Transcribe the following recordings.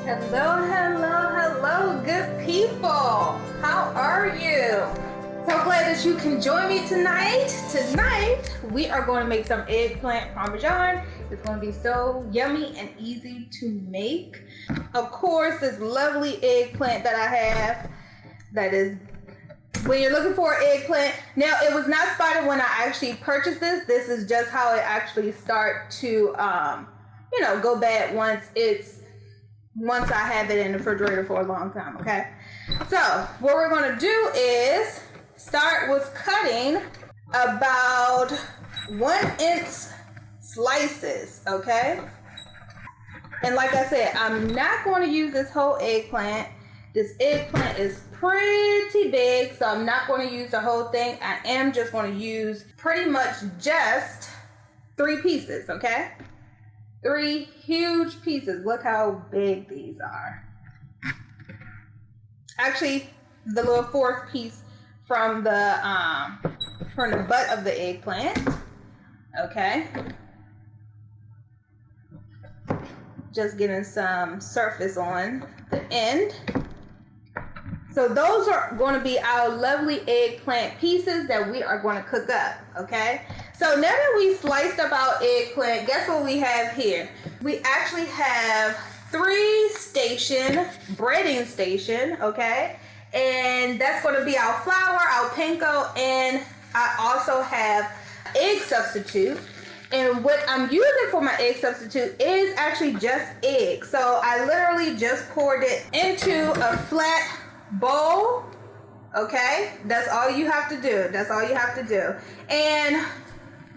Hello, hello, hello, good people. How are you? So glad that you can join me tonight. Tonight, we are going to make some eggplant parmesan. It's going to be so yummy and easy to make. Of course, this lovely eggplant that I have, that is, when you're looking for an eggplant. Now, it was not spotted when I actually purchased this. This is just how it actually start to, go bad once I have it in the refrigerator for a long time, okay? So what we're gonna do is start with cutting about 1-inch slices, okay? And like I said, I'm not going to use this whole eggplant. This eggplant is pretty big, so I'm not going to use the whole thing. I am just going to use pretty much just 3 pieces, okay? 3 huge pieces. Look how big these are. Actually, the little 4th piece from the butt of the eggplant. Okay. Just getting some surface on the end. So those are going to be our lovely eggplant pieces that we are going to cook up, okay? So now that we sliced up our eggplant, guess what we have here? We actually have 3 breading station, okay? And that's going to be our flour, our panko, and I also have egg substitute. And what I'm using for my egg substitute is actually just egg. So I literally just poured it into a flat bowl, okay? That's all you have to do. That's all you have to do. And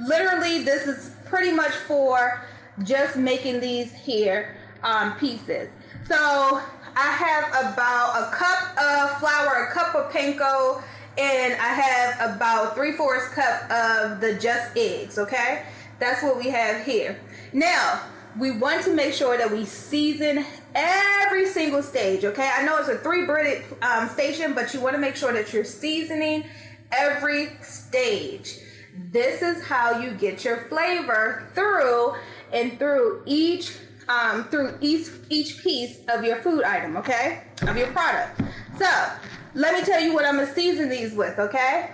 literally this is pretty much for just making these here pieces. So I have about a cup of flour, a cup of panko, and I have about 3/4 cup of the just eggs, okay? That's what we have here. Now, we want to make sure that we season every single stage, okay? I know it's a 3 breaded station, but you want to make sure that you're seasoning every stage. This is how you get your flavor through each piece of your food item, okay? Of your product. So, let me tell you what I'm gonna season these with, okay?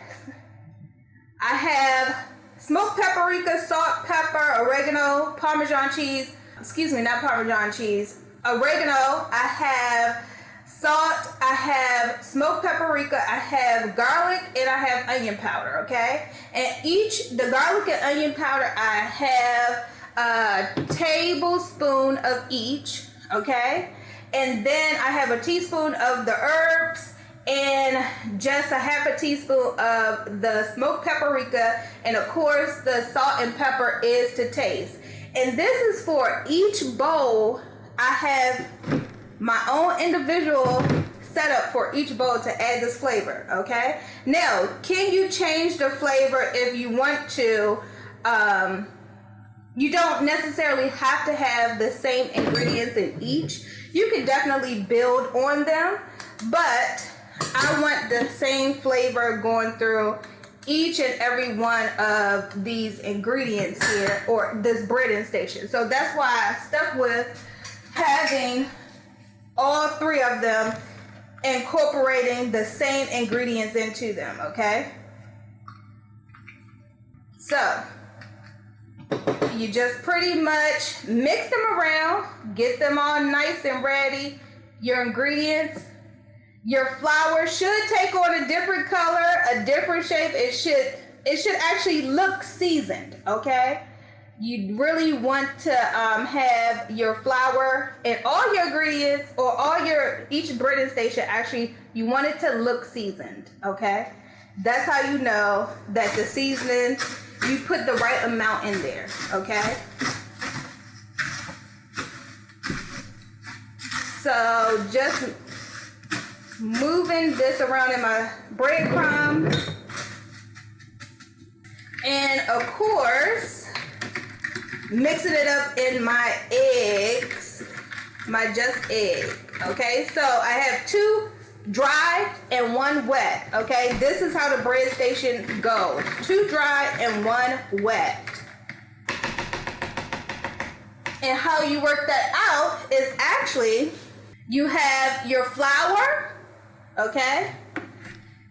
I have smoked paprika, salt, pepper, oregano, Parmesan cheese. Excuse me, not Parmesan cheese. Oregano. I have salt. I have smoked paprika. I have garlic, and I have onion powder. Okay. And the garlic and onion powder, I have a tablespoon of each. Okay. And then I have a teaspoon of the herbs, and just a half a teaspoon of the smoked paprika, and of course the salt and pepper is to taste. And this is for each bowl. I have my own individual setup for each bowl to add this flavor, okay? Now, can you change the flavor if you want to? You don't necessarily have to have the same ingredients in each. You can definitely build on them, but I want the same flavor going through each and every one of these ingredients here, or this breading station. So that's why I stuck with having all 3 of them, incorporating the same ingredients into them, okay? So you just pretty much mix them around, get them all nice and ready. Your ingredients, your flour should take on a different color, a different shape. It should actually look seasoned, okay? You really want to have your flour and all your ingredients, or each breading station, actually, you want it to look seasoned, okay? That's how you know that the seasoning, you put the right amount in there, okay? So just moving this around in my breadcrumbs, and of course mixing it up in my eggs, my just egg, okay? So I have 2 dry and 1 wet, okay? This is how the bread station goes. 2 dry and 1 wet. And how you work that out is actually You have your flour, okay?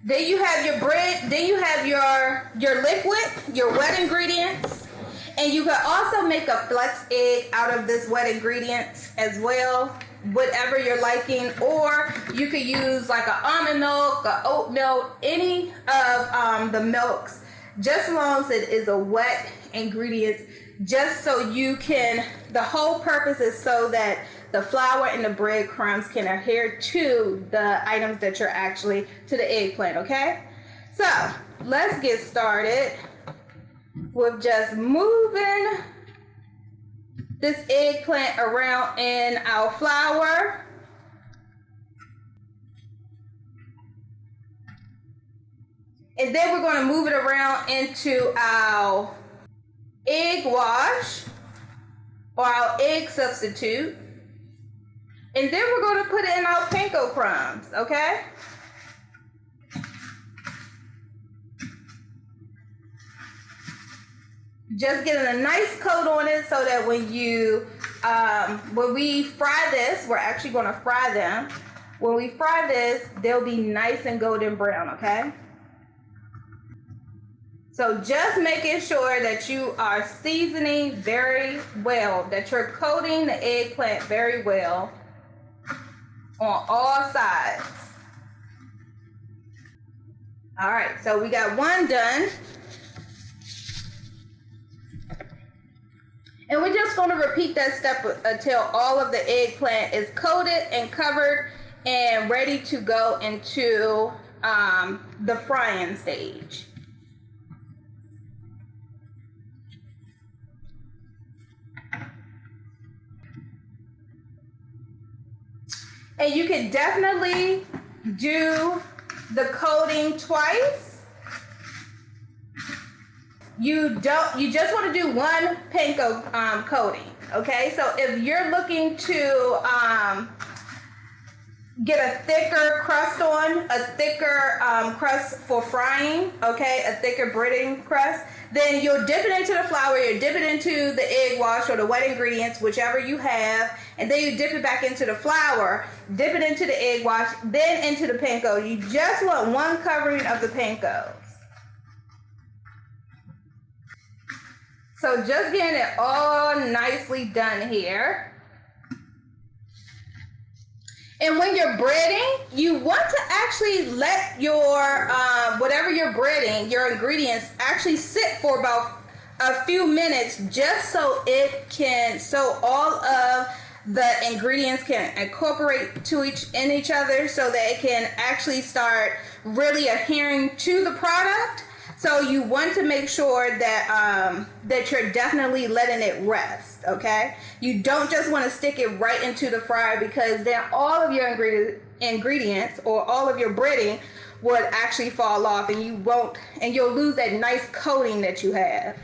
Then you have your bread, then you have your liquid, your wet ingredients. And you can also make a flex egg out of this wet ingredients as well, whatever you're liking. Or you could use like an almond milk, or oat milk, any of the milks, just as long as it is a wet ingredient, just so you can, the whole purpose is so that the flour and the breadcrumbs can adhere to the items that you're actually, to the eggplant, okay? So let's get started with just moving this eggplant around in our flour. And then we're going to move it around into our egg wash or our egg substitute. And then we're going to put it in our panko crumbs, okay? Just getting a nice coat on it so that when you, when we fry this, we're actually going to fry them. When we fry this, they'll be nice and golden brown, okay? So just making sure that you are seasoning very well, that you're coating the eggplant very well on all sides. All right, so we got one done. And we're just going to repeat that step until all of the eggplant is coated and covered and ready to go into the frying stage. And you can definitely do the coating twice. You just want to do one panko coating, okay? So if you're looking to get a thicker crust on, a thicker crust for frying, okay, a thicker breading crust, then you'll dip it into the flour, you dip it into the egg wash or the wet ingredients, whichever you have, and then you dip it back into the flour, dip it into the egg wash, then into the panko. You just want one covering of the pankos. So just getting it all nicely done here. And when you're breading, you want to actually let your, whatever you're breading, your ingredients actually sit for about a few minutes, just so it can, so all of the ingredients can incorporate to each other, so that it can actually start really adhering to the product. So you want to make sure that that you're definitely letting it rest, okay? You don't just want to stick it right into the fryer, because then all of your ingredients or all of your breading would actually fall off, and you'll lose that nice coating that you have.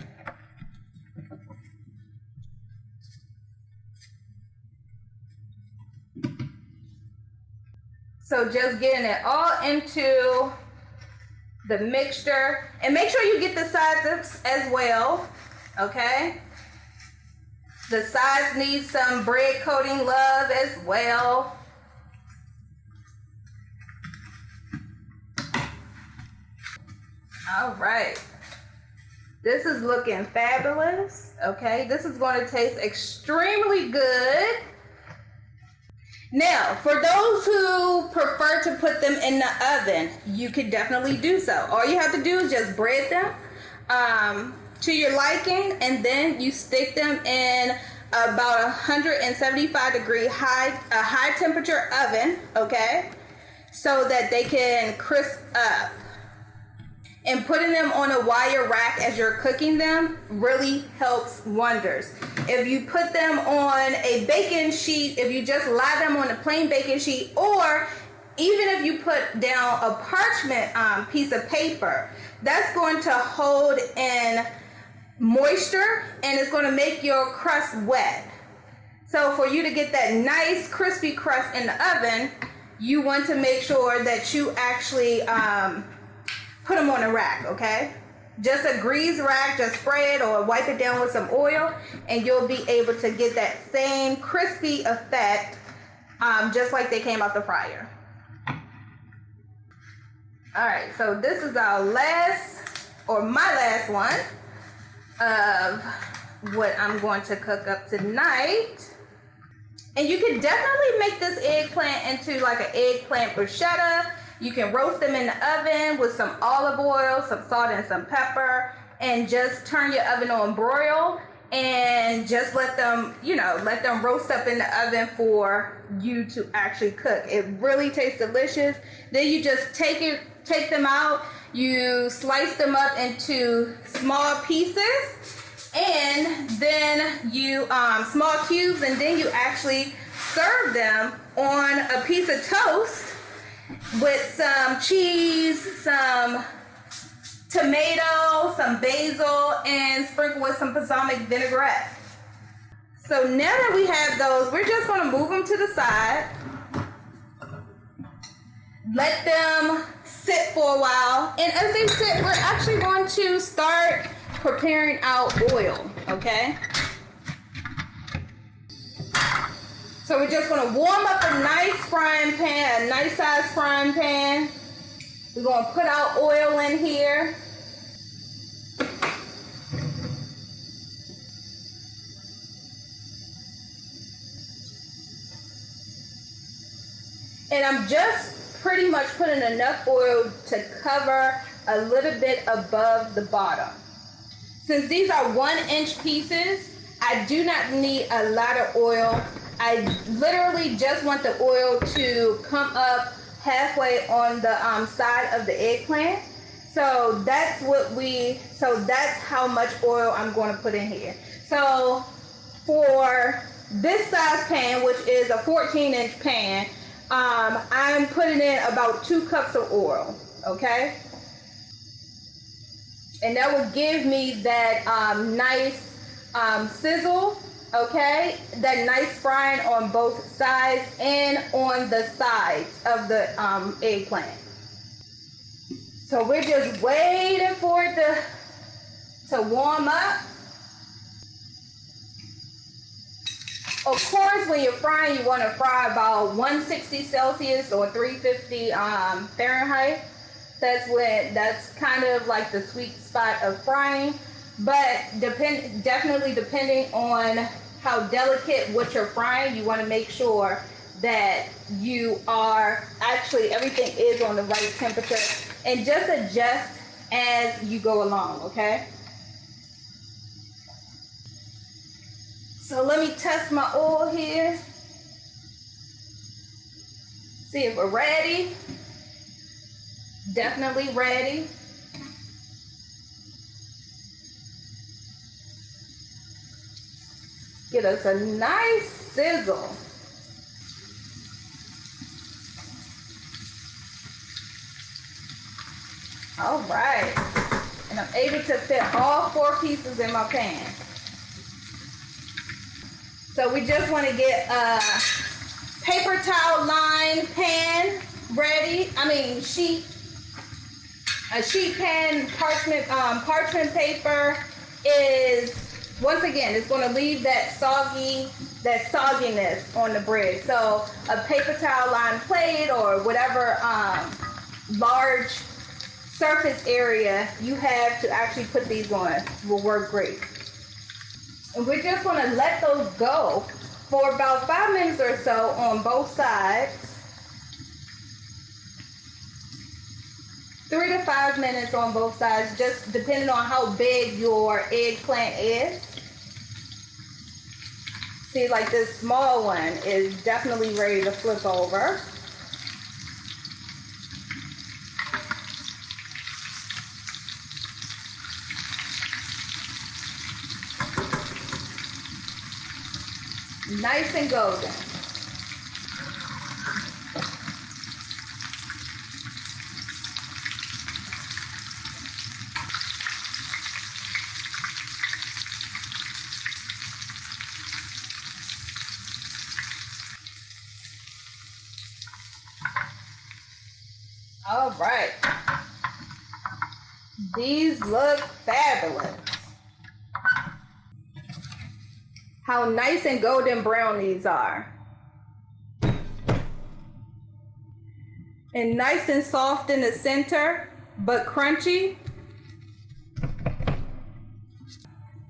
So just getting it all into the mixture, and make sure you get the sides as well, okay? The sides need some bread coating love as well. All right, this is looking fabulous, okay? This is going to taste extremely good. Now, for those who prefer to put them in the oven, you can definitely do so. All you have to do is just bread them to your liking, and then you stick them in about 175 degree high temperature oven, okay, so that they can crisp up. And putting them on a wire rack as you're cooking them really helps wonders. If you put them on a baking sheet, if you just lie them on a plain baking sheet, or even if you put down a parchment piece of paper, that's going to hold in moisture and it's going to make your crust wet. So for you to get that nice crispy crust in the oven, you want to make sure that you actually put them on a rack, okay? Just a grease rack, just spray it or wipe it down with some oil, and you'll be able to get that same crispy effect just like they came out the fryer. All right, so this is our last, or my last one of what I'm going to cook up tonight. And you can definitely make this eggplant into like an eggplant bruschetta. You can roast them in the oven with some olive oil, some salt, and some pepper, and just turn your oven on broil and just let them, let them roast up in the oven for you to actually cook. It really tastes delicious. Then you just take them out, you slice them up into small pieces, and then you small cubes, and then you actually serve them on a piece of toast with some cheese, some tomato, some basil, and sprinkle with some balsamic vinaigrette. So now that we have those, we're just going to move them to the side. Let them sit for a while. And as they sit, we're actually going to start preparing our oil, okay? So we're just going to warm up a nice frying pan, a nice size frying pan. We're going to put our oil in here. And I'm just pretty much putting enough oil to cover a little bit above the bottom. Since these are 1-inch pieces, I do not need a lot of oil. I literally just want the oil to come up halfway on the side of the eggplant. So that's how much oil I'm going to put in here. So for this size pan, which is a 14-inch pan, I'm putting in about 2 cups of oil, okay? And that will give me that nice sizzle, okay? That nice frying on both sides and on the sides of the eggplant. So we're just waiting for it to warm up. Of course, when you're frying, you want to fry about 160 Celsius or 350 Fahrenheit. That's kind of like the sweet spot of frying. But definitely depending on how delicate what you're frying, you want to make sure that you are actually, everything is on the right temperature, and just adjust as you go along, okay? So let me test my oil here. See if we're ready. Definitely ready. Get us a nice sizzle. All right. And I'm able to fit all 4 pieces in my pan. So we just want to get a paper towel lined pan ready. A sheet pan, parchment paper is, once again, it's going to leave that sogginess on the bread. So a paper towel lined plate or whatever large surface area you have to actually put these on will work great. And we're just going to let those go for about 5 minutes or so on both sides. 3 to 5 minutes on both sides, just depending on how big your eggplant is. See, like this small one is definitely ready to flip over. Nice and golden. All right. These look fabulous. How nice and golden brown these are. And nice and soft in the center, but crunchy.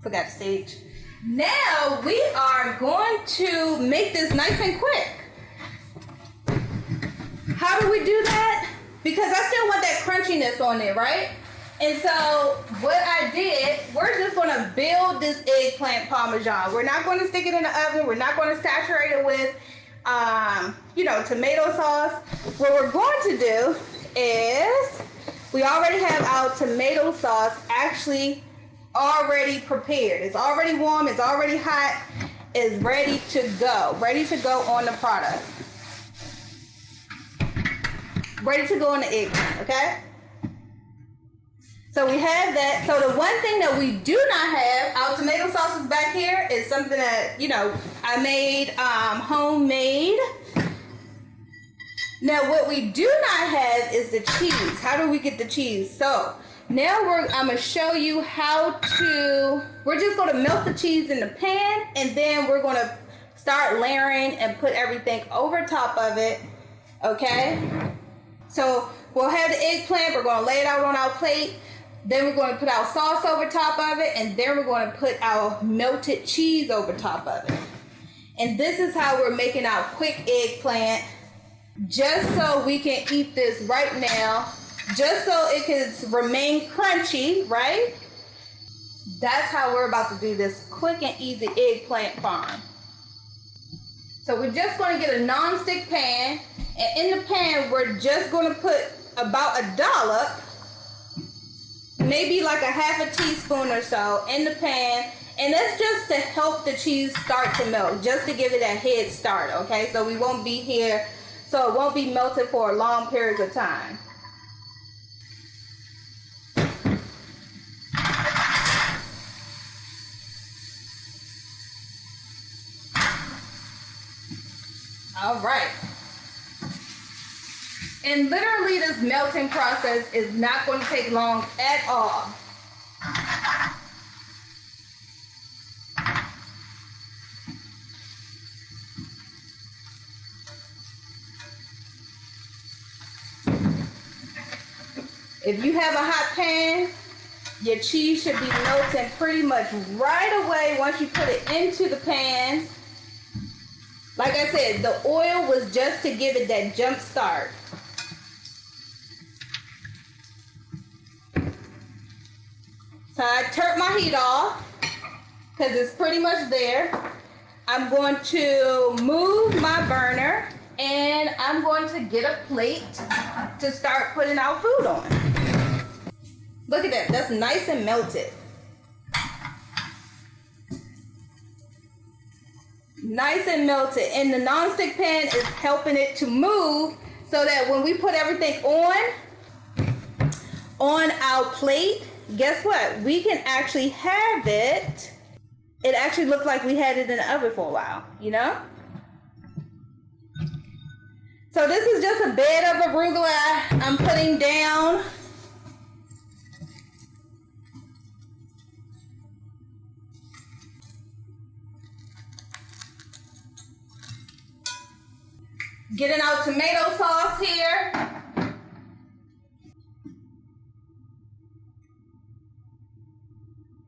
Forgot to stage. Now we are going to make this nice and quick. How do we do that? Because I still want that crunchiness on there, right? And so what I did, we're just gonna build this eggplant parmesan. We're not gonna stick it in the oven. We're not gonna saturate it with, tomato sauce. What we're going to do is, we already have our tomato sauce actually already prepared. It's already warm, it's already hot, it's ready to go on the product. Ready to go on the eggplant, okay? So we have that. So the one thing that we do not have, our tomato sauce is back here, is something that, I made homemade. Now what we do not have is the cheese. How do we get the cheese? So now I'm gonna show you we're just gonna melt the cheese in the pan, and then we're gonna start layering and put everything over top of it, okay? So we'll have the eggplant, we're gonna lay it out on our plate, then we're gonna put our sauce over top of it, and then we're gonna put our melted cheese over top of it. And this is how we're making our quick eggplant, just so we can eat this right now, just so it can remain crunchy, right? That's how we're about to do this quick and easy eggplant parm. So we're just gonna get a non-stick pan, and in the pan, we're just gonna put about a dollop, maybe like a half a teaspoon or so in the pan, and that's just to help the cheese start to melt, just to give it a head start, okay? So we won't be here, so it won't be melted for long periods of time. All right. And literally this melting process is not going to take long at all. If you have a hot pan, your cheese should be melting pretty much right away once you put it into the pan. Like I said, the oil was just to give it that jump start. So I turned my heat off because it's pretty much there. I'm going to move my burner, and I'm going to get a plate to start putting our food on. Look at that, that's nice and melted. Nice and melted. And the non-stick pan is helping it to move so that when we put everything on our plate, guess what? We can actually have it. It actually looked like we had it in the oven for a while, you know? So this is just a bed of arugula I'm putting down. Getting our tomato sauce here.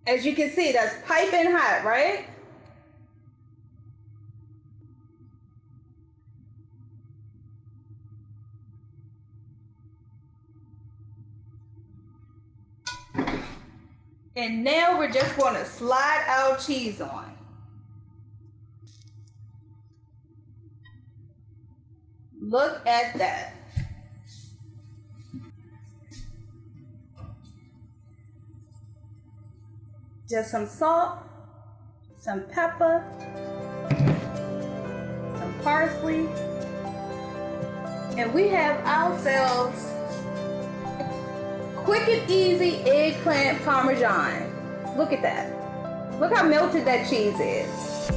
As you can see, that's piping hot, right? And now we're just going to slide our cheese on. Look at that. Just some salt, some pepper, some parsley, and we have ourselves quick and easy eggplant parmesan. Look at that. Look how melted that cheese is.